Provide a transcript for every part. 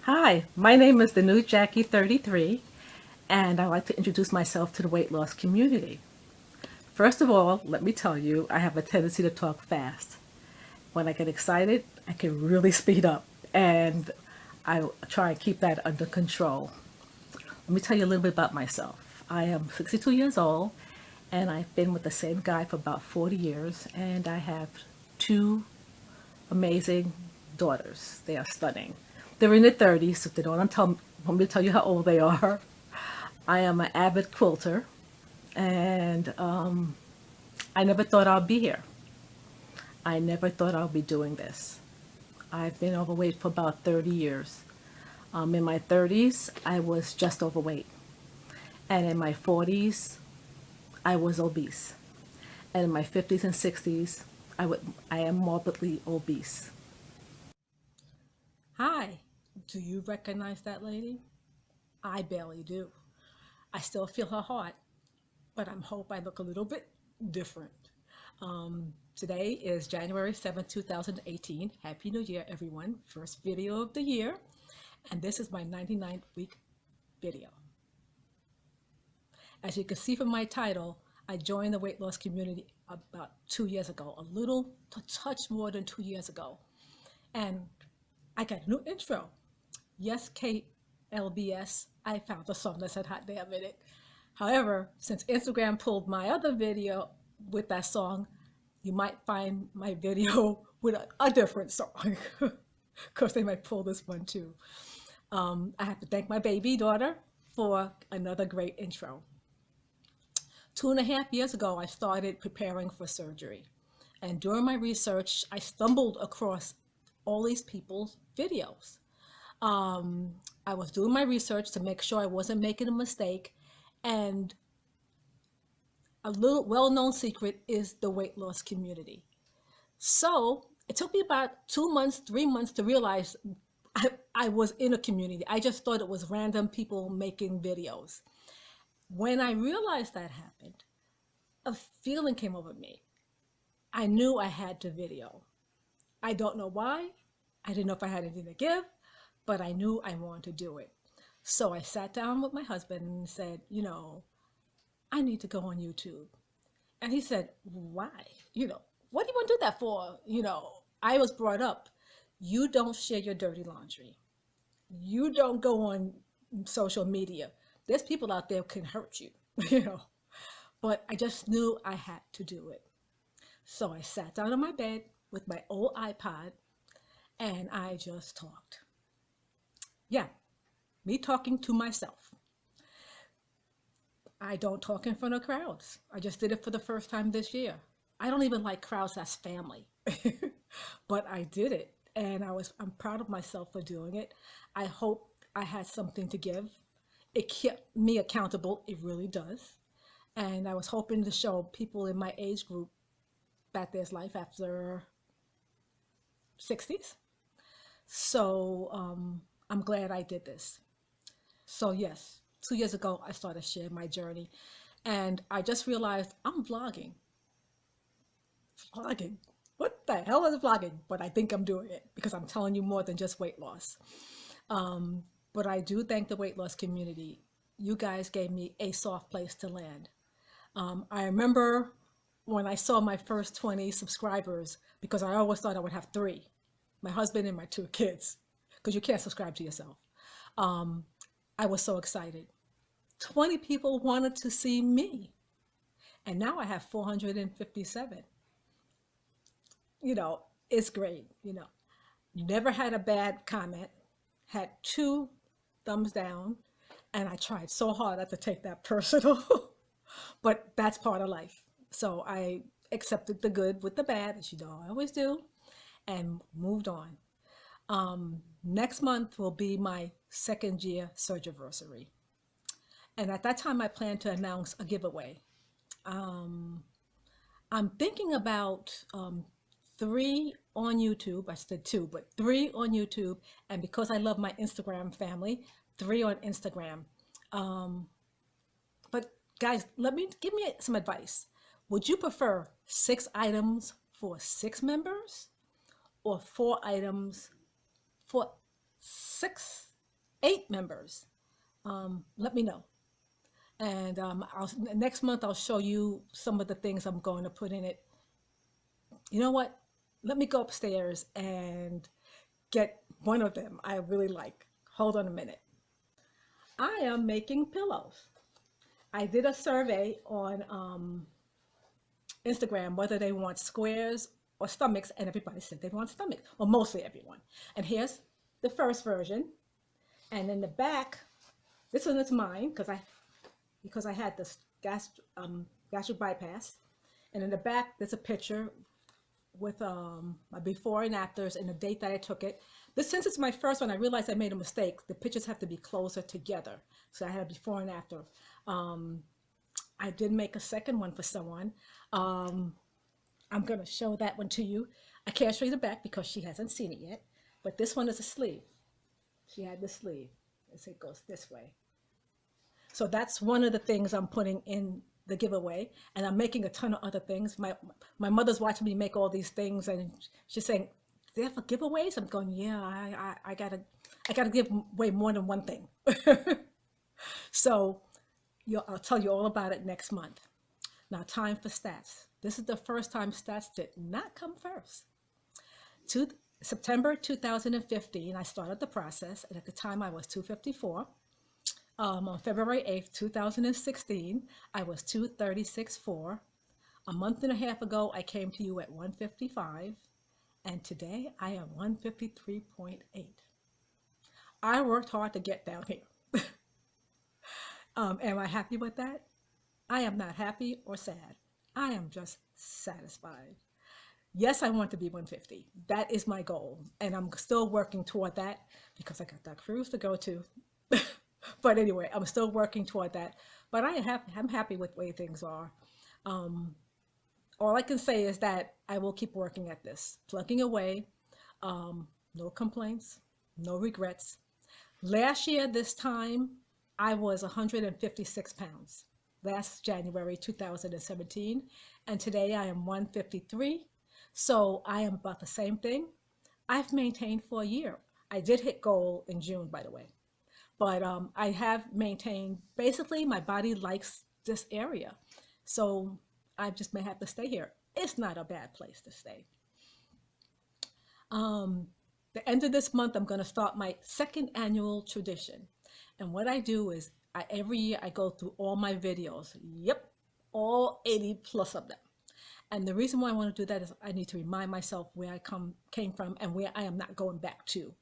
Hi, my name is the new Jackie 33, and I'd like to introduce myself to the weight loss community. First of all, let me tell you, I have a tendency to talk fast. When I get excited, I can really speed up, and I try and keep that under control. Let me tell you a little bit about myself. I am 62 years old, and I've been with the same guy for about 40 years, and I have two amazing daughters. They are stunning. They're in their 30s, so if they don't want me to tell you how old they are. I am an avid quilter, and I never thought I'd be here. I never thought I'd be doing this. I've been overweight for about 30 years. In my 30s, I was just overweight. And in my 40s, I was obese. And in my 50s and 60s, I am morbidly obese. Hi, do you recognize that lady? I barely do. I still feel her heart, but I hope I look a little bit different. Today is January 7th, 2018. Happy New Year, everyone. First video of the year. And this is my 99th week video. As you can see from my title, I joined the weight loss community about 2 years ago, a touch more than 2 years ago. And I got a new intro. Yes, KLBS, I found a song that said hot damn in it. However, since Instagram pulled my other video with that song, you might find my video with a different song. Of course, they might pull this one too. I have to thank my baby daughter for another great intro. 2.5 years ago, I started preparing for surgery. And during my research, I stumbled across all these people's videos. I was doing my research to make sure I wasn't making a mistake, and a little well-known secret is the weight loss community. So it took me about 2 months, 3 months to realize I was in a community. I just thought it was random people making videos. When I realized that happened, a feeling came over me. I knew I had to video. I don't know why. I didn't know if I had anything to give, but I knew I wanted to do it. So I sat down with my husband and said, I need to go on YouTube. And he said, why? What do you want to do that for? I was brought up, you don't share your dirty laundry. You don't go on social media. There's people out there who can hurt you, But I just knew I had to do it. So I sat down on my bed with my old iPod, and I just talked. Yeah, me talking to myself. I don't talk in front of crowds. I just did it for the first time this year. I don't even like crowds as family, but I did it, and I'm proud of myself for doing it. I hope I had something to give. It kept me accountable. It really does. And I was hoping to show people in my age group that there's life after 60s. So I'm glad I did this. So yes, 2 years ago, I started sharing my journey, and I just realized I'm vlogging. Vlogging? What the hell is vlogging? But I think I'm doing it because I'm telling you more than just weight loss. But I do thank the weight loss community. You guys gave me a soft place to land. I remember when I saw my first 20 subscribers, because I always thought I would have 3, my husband and my 2 kids, because you can't subscribe to yourself. I was so excited. 20 people wanted to see me, and now I have 457. It's great. Never had a bad comment, had 2 thumbs down, and I tried so hard not to take that personal, but that's part of life. So I accepted the good with the bad, as I always do, and moved on. Next month will be my 2nd year surgiversary. And at that time, I plan to announce a giveaway. I'm thinking about 3 on YouTube. I said 2, but 3 on YouTube. And because I love my Instagram family, 3 on Instagram. But Guys, give me some advice. Would you prefer 6 items for 6 members or 4 items for 8 members? Let me know. And next month I'll show you some of the things I'm going to put in it. You know what? Let me go upstairs and get one of them I really like. Hold on a minute. I am making pillows. I did a survey on Instagram whether they want squares or stomachs, and everybody said they want stomachs, or mostly everyone. And here's the first version. And in the back, this one is mine because I had this gastric bypass. And in the back, there's a picture with my before and afters and the date that I took it. Since it's my first one, I realized I made a mistake. The pictures have to be closer together. So I had a before and after. I did make a second one for someone. I'm going to show that one to you. I can't show you the back because she hasn't seen it yet. But this one is a sleeve. She had the sleeve. It goes this way. So that's one of the things I'm putting in the giveaway, and I'm making a ton of other things. My mother's watching me make all these things, and she's saying, "Do they have giveaways?" I'm going, "Yeah, I gotta give away more than one thing." So I'll tell you all about it next month. Now, time for stats. This is the first time stats did not come first. September 2015, I started the process, and at the time I was 254. On February 8th, 2016, I was 236.4. A month and a half ago, I came to you at 155, and today I am 153.8. I worked hard to get down here. Am I happy with that? I am not happy or sad. I am just satisfied. Yes, I want to be 150. That is my goal, and I'm still working toward that because I got that cruise to go to. But anyway, I'm still working toward that. But I'm happy with the way things are. All I can say is that I will keep working at this, plugging away. No complaints, no regrets. Last year, this time, I was 156 pounds. Last January 2017, and today I am 153. So I am about the same thing. I've maintained for a year. I did hit goal in June, by the way. But I have maintained, basically my body likes this area. So I just may have to stay here. It's not a bad place to stay. The end of this month, I'm going to start my second annual tradition. And what I do is every year I go through all my videos. Yep, all 80 plus of them. And the reason why I want to do that is I need to remind myself where I came from and where I am not going back to.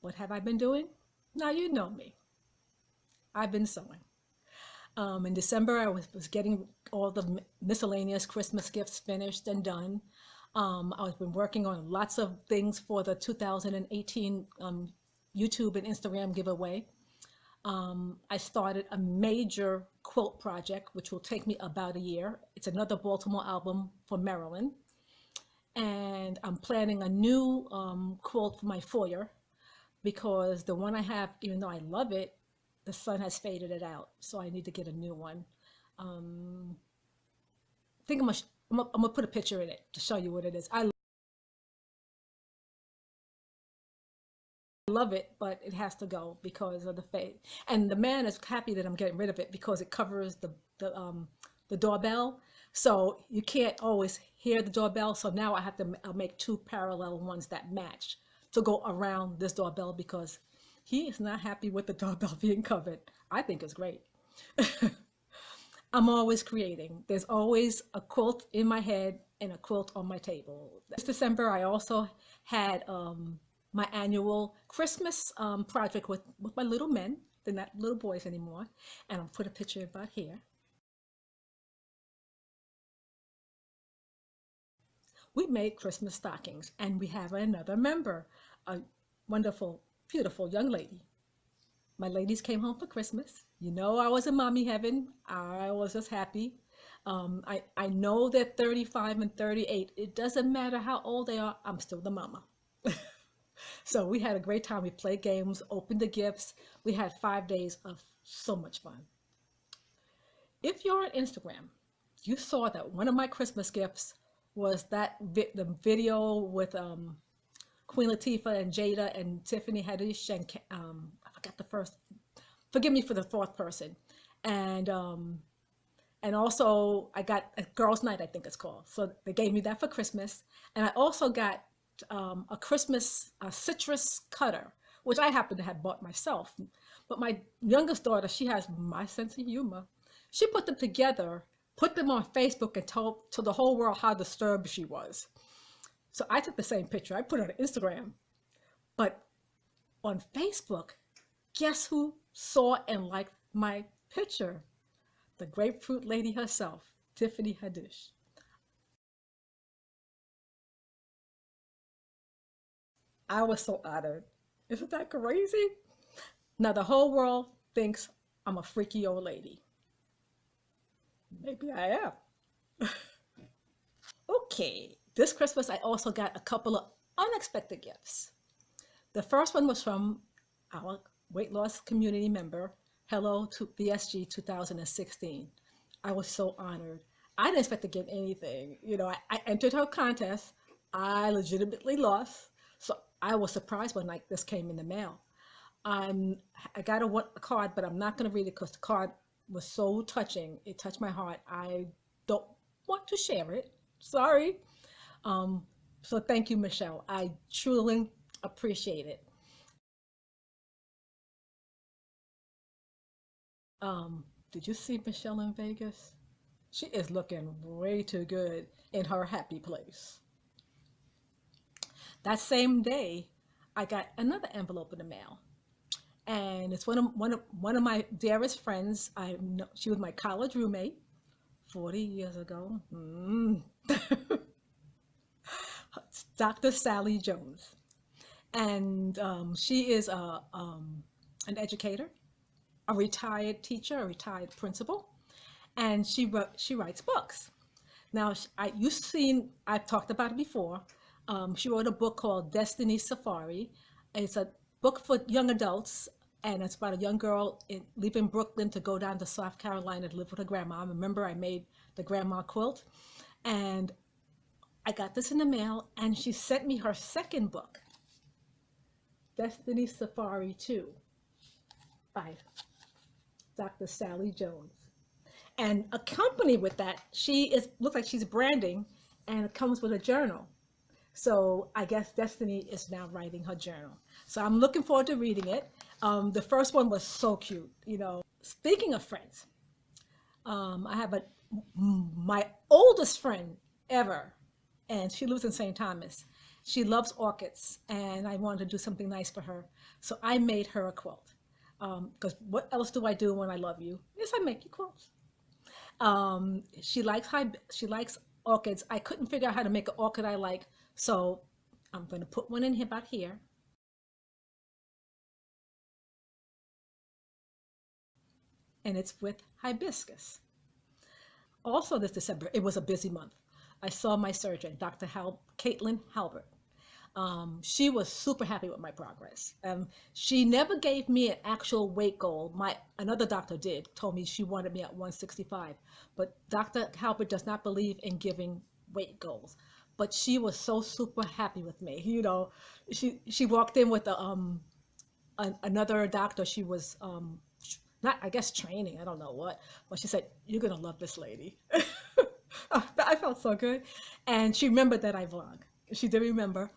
What have I been doing? Now you know me. I've been sewing. In December, I was getting all the miscellaneous Christmas gifts finished and done. I've been working on lots of things for the 2018 YouTube and Instagram giveaway. I started a major quilt project, which will take me about a year. It's another Baltimore album for Maryland. And I'm planning a new quilt for my foyer because the one I have, even though I love it, the sun has faded it out. So I need to get a new one. I think I'm gonna put a picture in it to show you what it is. I love it, but it has to go because of the fade. And the man is happy that I'm getting rid of it because it covers the doorbell. So you can't always hear the doorbell. So now I have to make 2 parallel ones that match to go around this doorbell because he is not happy with the doorbell being covered. I think it's great. I'm always creating. There's always a quilt in my head and a quilt on my table. This December, I also had my annual Christmas project with my little men. They're not little boys anymore. And I'll put a picture about here. We made Christmas stockings, and we have another member, a wonderful, beautiful young lady. My ladies came home for Christmas. You know, I was in mommy heaven. I was just happy. I know they're 35 and 38. It doesn't matter how old they are. I'm still the mama. So we had a great time. We played games, opened the gifts. We had 5 days of so much fun. If you're on Instagram, you saw that one of my Christmas gifts was the video with Queen Latifah and Jada and Tiffany Haddish and I forgot the first. Forgive me for the fourth person, and also I got a girls' night, I think it's called. So they gave me that for Christmas, and I also got a Christmas citrus cutter, which I happen to have bought myself. But my youngest daughter, she has my sense of humor. She put them together, put them on Facebook, and told to the whole world how disturbed she was. So I took the same picture. I put it on Instagram, but on Facebook, guess who saw and liked my picture? The grapefruit lady herself, Tiffany Haddish. I was so honored. Isn't that crazy? Now the whole world thinks I'm a freaky old lady. Maybe I am. Okay, this Christmas I also got a couple of unexpected gifts. The first one was from our weight loss community member, Hello to BSG 2016. I was so honored. I didn't expect to get anything. I entered her contest. I legitimately lost. So I was surprised when this came in the mail. I got a card, but I'm not going to read it because the card was so touching. It touched my heart. I don't want to share it. Sorry. So thank you, Michelle. I truly appreciate it. Did you see Michelle in Vegas? She is looking way too good in her happy place. That same day, I got another envelope in the mail, and it's one of my dearest friends. I know she was my college roommate 40 years ago. Dr. Sally Jones, and she is an educator, a retired teacher, a retired principal, and she writes books. Now, I've talked about it before. She wrote a book called Destiny Safari. It's a book for young adults, and it's about a young girl leaving Brooklyn to go down to South Carolina to live with her grandma. Remember, I made the grandma quilt, and I got this in the mail, and she sent me her second book, Destiny Safari 2, by Dr. Sally Jones. And accompanied with that, looks like she's branding, and it comes with a journal. So I guess Destiny is now writing her journal. So I'm looking forward to reading it. The first one was so cute. Speaking of friends, I have my oldest friend ever, and she lives in St. Thomas. She loves orchids, and I wanted to do something nice for her. So I made her a quilt. Because what else do I do when I love you? Yes, I make you quilts. She likes orchids. I couldn't figure out how to make an orchid I like, so I'm going to put one in here about here. And it's with hibiscus. Also this December, it was a busy month. I saw my surgeon, Dr. Caitlin Halbert. She was super happy with my progress. She never gave me an actual weight goal. Another doctor told me she wanted me at 165, but Dr. Halbert does not believe in giving weight goals. But she was so super happy with me. She walked in with another doctor. She was not, I guess, training. I don't know what, but she said, "You're gonna love this lady." I felt so good, and she remembered that I vlog. She did remember.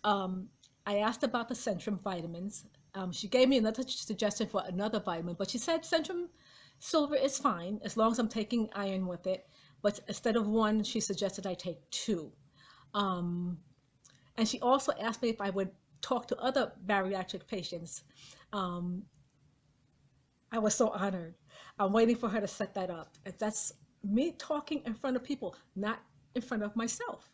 I asked about the Centrum vitamins. She gave me another suggestion for another vitamin, but she said Centrum Silver is fine as long as I'm taking iron with it. But instead of one, she suggested I take two. And she also asked me if I would talk to other bariatric patients. I was so honored. I'm waiting for her to set that up. That's me talking in front of people, not in front of myself.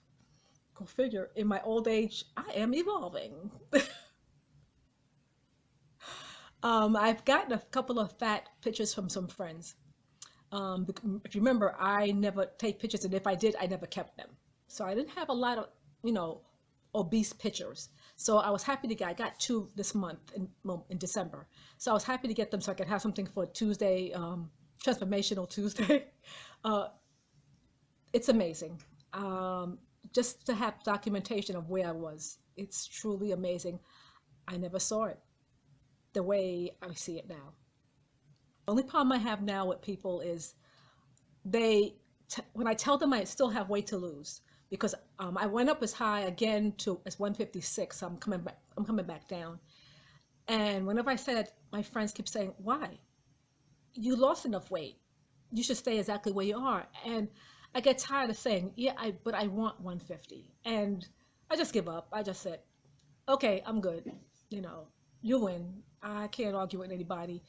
Go figure, in my old age, I am evolving. I've gotten a couple of fat pictures from some friends. If you remember, I never take pictures, and if I did, I never kept them. So I didn't have a lot of, obese pictures. So I was happy I got two this month in December. So I was happy to get them so I could have something for Tuesday, Transformational Tuesday. Uh, it's amazing. Just to have documentation of where I was, it's truly amazing. I never saw it the way I see it now. The only problem I have now with people is when I tell them I still have weight to lose, because I went up as high again to as 156. So I'm coming back down. And whenever I said, my friends keep saying, "Why? You lost enough weight. You should stay exactly where you are." And I get tired of saying, "Yeah, but I want 150." And I just give up. I just said, "Okay, I'm good. You know, you win. I can't argue with anybody."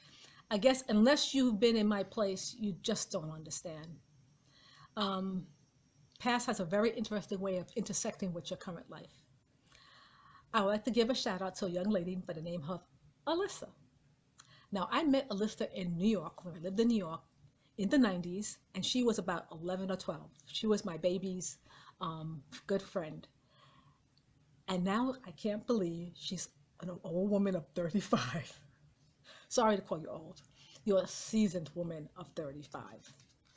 I guess unless you've been in my place, you just don't understand. Um, Past has a very interesting way of intersecting with your current life. I would like to give a shout out to a young lady by the name of Alyssa. Now, I met Alyssa in New York when I lived in New York in the 90s, and she was about 11 or 12. She was my baby's good friend. And now I can't believe she's an old woman of 35. Sorry to call you old. You're a seasoned woman of 35.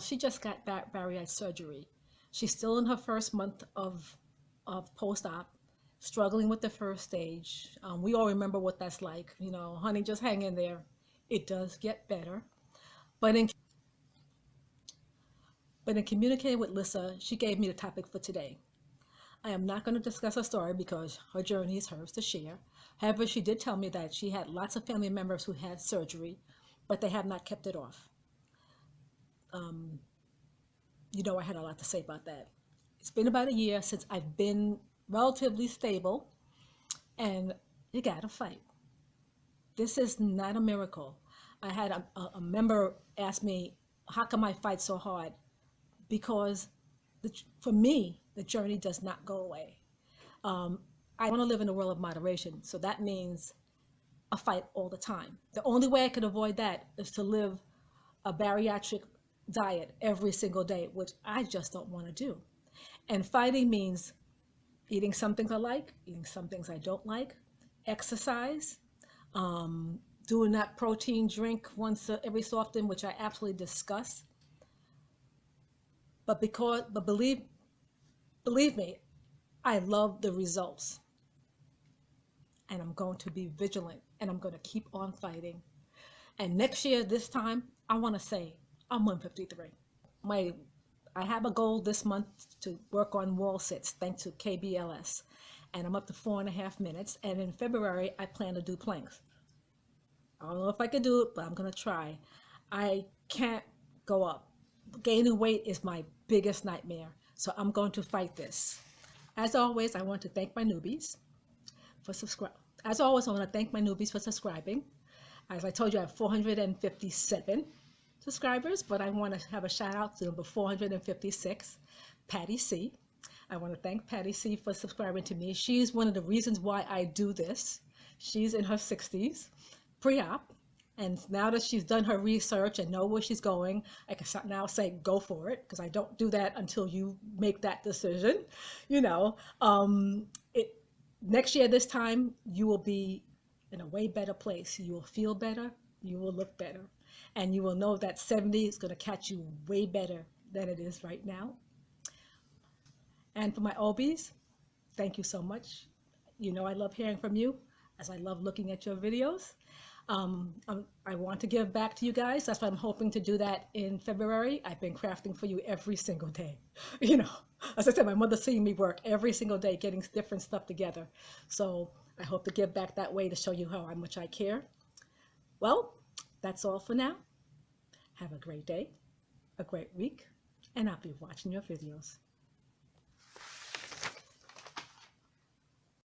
She just got bariatric surgery. She's still in her first month of post-op, struggling with the first stage. We all remember what that's like. You know, honey, just hang in there. It does get better. But in communicating with Lissa, she gave me the topic for today. I am not going to discuss her story because her journey is hers to share. However, she did tell me that she had lots of family members who had surgery, but they have not kept it off. You know, I had a lot to say about that. It's been about a year since I've been relatively stable, and you gotta fight. This is not a miracle. I had a member ask me, "How come I fight so hard?" Because for me, the journey does not go away. I want to live in a world of moderation, so that means a fight all the time. The only way I could avoid that is to live a bariatric diet every single day, which I just don't want to do. And fighting means eating some things I like, eating some things I don't like, exercise, doing that protein drink once every so often, which I absolutely discuss. But believe me, I love the results. And I'm going to be vigilant, and I'm going to keep on fighting. And next year, this time, I want to say I'm 153. I have a goal this month to work on wall sits, thanks to KBLS. And I'm up to 4.5 minutes. And in February, I plan to do planks. I don't know if I can do it, but I'm going to try. I can't go up. Gaining weight is my biggest nightmare. So I'm going to fight this. As always, I want to thank my newbies for subscribing. As always, I want to thank my newbies for subscribing. As I told you, I have 457 subscribers, but I want to have a shout out to number 456, Patty C. I want to thank Patty C for subscribing to me. She's one of the reasons why I do this. She's in her 60s, pre-op, and now that she's done her research and know where she's going, I can now say go for it, because I don't do that until you make that decision. You know, next year this time you will be in a way better place. You will feel better, you will look better, and you will know that 70 is going to catch you way better than it is right now. And for my OBs, thank you so much. You know I love hearing from you, as I love looking at your videos. I want to give back to you guys. That's why I'm hoping to do that in February. I've been crafting for you every single day. You know, as I said, my mother's seeing me work every single day, getting different stuff together. So I hope to give back that way to show you how much I care. Well, that's all for now. Have a great day, a great week, and I'll be watching your videos.